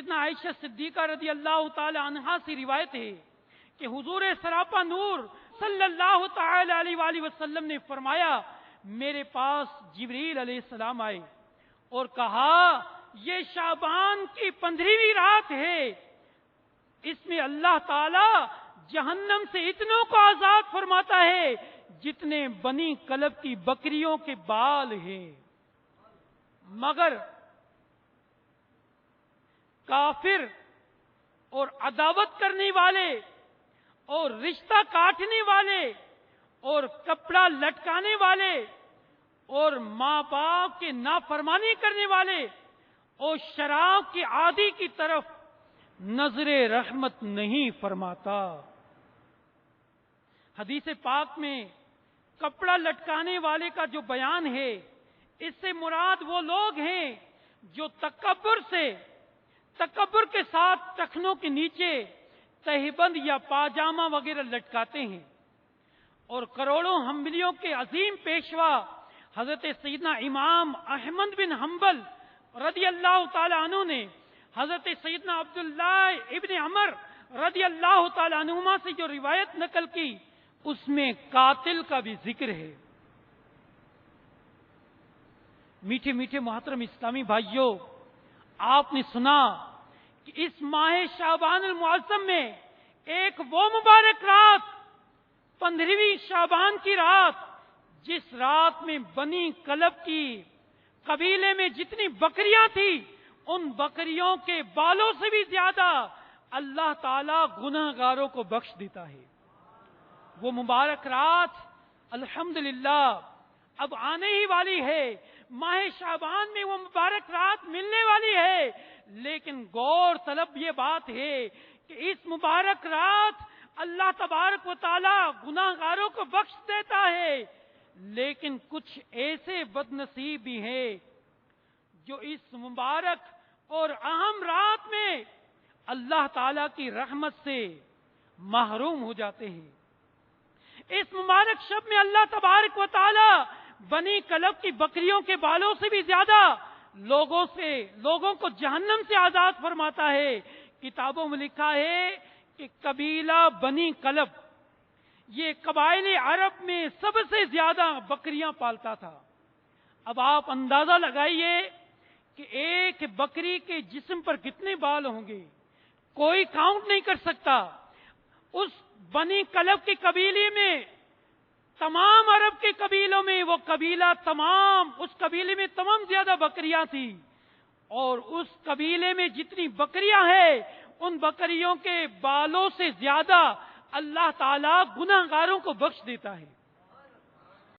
سیدنا عائشہ صدیقہ رضی اللہ تعالی عنہا سے روایت ہے کہ حضور سراپا نور صلی اللہ تعالی علیہ وآلہ وسلم نے فرمایا، میرے پاس جبریل علیہ السلام آئے اور کہا یہ شعبان کی 15ویں رات ہے، اس میں اللہ تعالی جہنم سے اتنوں کو آزاد فرماتا ہے جتنے بنی کلب کی بکریوں کے بال ہیں، مگر کافر اور عداوت کرنے والے اور رشتہ کاٹنے والے اور کپڑا لٹکانے والے اور ماں باپ کے نافرمانی کرنے والے اور شراب کے عادی کی طرف نظر رحمت نہیں فرماتا۔ حدیث پاک میں کپڑا لٹکانے والے کا جو بیان ہے، اس سے مراد وہ لوگ ہیں جو تکبر کے ساتھ ٹخنوں کے نیچے تہبند یا پاجامہ وغیرہ لٹکاتے ہیں، اور کروڑوں حنبلیوں کے عظیم پیشوا حضرت سیدنا امام احمد بن حنبل رضی اللہ تعالی عنہ نے حضرت سیدنا عبداللہ ابن عمر رضی اللہ تعالی عنہما سے جو روایت نقل کی، اس میں قاتل کا بھی ذکر ہے۔ میٹھے میٹھے محترم اسلامی بھائیوں، آپ نے سنا کہ اس ماہ شعبان المعظم میں ایک وہ مبارک رات 15ویں شعبان کی رات، جس رات میں بنی کلب کی قبیلے میں جتنی بکریاں تھیں، ان بکریوں کے بالوں سے بھی زیادہ اللہ تعالی گناہگاروں کو بخش دیتا ہے۔ وہ مبارک رات الحمدللہ اب آنے ہی والی ہے، ماہ شعبان میں وہ مبارک رات ملنے والی ہے، لیکن غور طلب یہ بات ہے کہ اس مبارک رات اللہ تبارک و تعالی گناہگاروں کو بخش دیتا ہے، لیکن کچھ ایسے بد نصیب بھی ہیں جو اس مبارک اور اہم رات میں اللہ تعالی کی رحمت سے محروم ہو جاتے ہیں۔ اس مبارک شب میں اللہ تبارک و تعالی بنی کلب کی بکریوں کے بالوں سے بھی زیادہ لوگوں کو جہنم سے آزاد فرماتا ہے۔ کتابوں میں لکھا ہے کہ قبیلہ بنی کلب یہ قبائل عرب میں سب سے زیادہ بکریاں پالتا تھا۔ اب آپ اندازہ لگائیے کہ ایک بکری کے جسم پر کتنے بال ہوں گے، کوئی کاؤنٹ نہیں کر سکتا۔ اس بنی کلب کے قبیلے میں، تمام عرب کے قبیلوں میں وہ قبیلہ اس قبیلے میں تمام زیادہ بکریاں تھیں، اور اس قبیلے میں جتنی بکریاں ہیں ان بکریوں کے بالوں سے زیادہ اللہ تعالی گناہگاروں کو بخش دیتا ہے۔